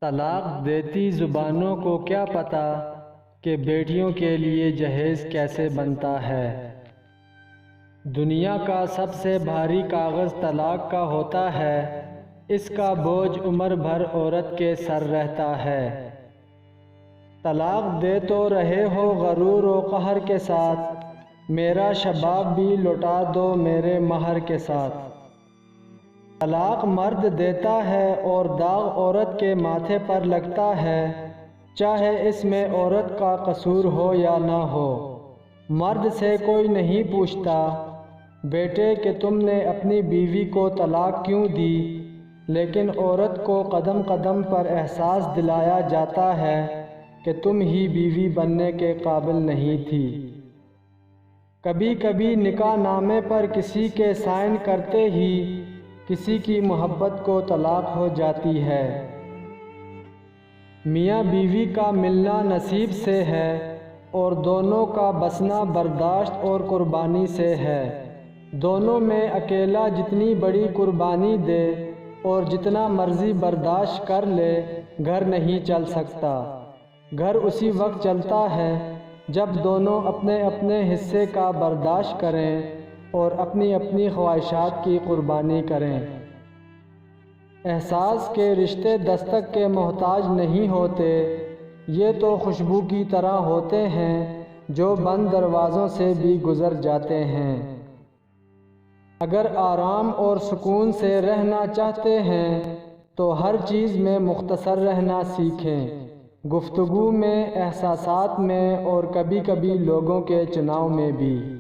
طلاق دیتی زبانوں کو کیا پتہ کہ بیٹیوں کے لیے جہیز کیسے بنتا ہے۔ دنیا کا سب سے بھاری کاغذ طلاق کا ہوتا ہے، اس کا بوجھ عمر بھر عورت کے سر رہتا ہے۔ طلاق دے تو رہے ہو غرور و قہر کے ساتھ، میرا شباب بھی لوٹا دو میرے مہر کے ساتھ۔ طلاق مرد دیتا ہے اور داغ عورت کے ماتھے پر لگتا ہے، چاہے اس میں عورت کا قصور ہو یا نہ ہو۔ مرد سے کوئی نہیں پوچھتا، بیٹے کہ تم نے اپنی بیوی کو طلاق کیوں دی، لیکن عورت کو قدم قدم پر احساس دلایا جاتا ہے کہ تم ہی بیوی بننے کے قابل نہیں تھی۔ کبھی کبھی نکاح نامے پر کسی کے سائن کرتے ہی کسی کی محبت کو طلاق ہو جاتی ہے۔ میاں بیوی کا ملنا نصیب سے ہے اور دونوں کا بسنا برداشت اور قربانی سے ہے۔ دونوں میں اکیلا جتنی بڑی قربانی دے اور جتنا مرضی برداشت کر لے، گھر نہیں چل سکتا۔ گھر اسی وقت چلتا ہے جب دونوں اپنے اپنے حصے کا برداشت کریں اور اپنی اپنی خواہشات کی قربانی کریں۔ احساس کے رشتے دستک کے محتاج نہیں ہوتے، یہ تو خوشبو کی طرح ہوتے ہیں جو بند دروازوں سے بھی گزر جاتے ہیں۔ اگر آرام اور سکون سے رہنا چاہتے ہیں تو ہر چیز میں مختصر رہنا سیکھیں، گفتگو میں، احساسات میں اور کبھی کبھی لوگوں کے چناؤ میں بھی۔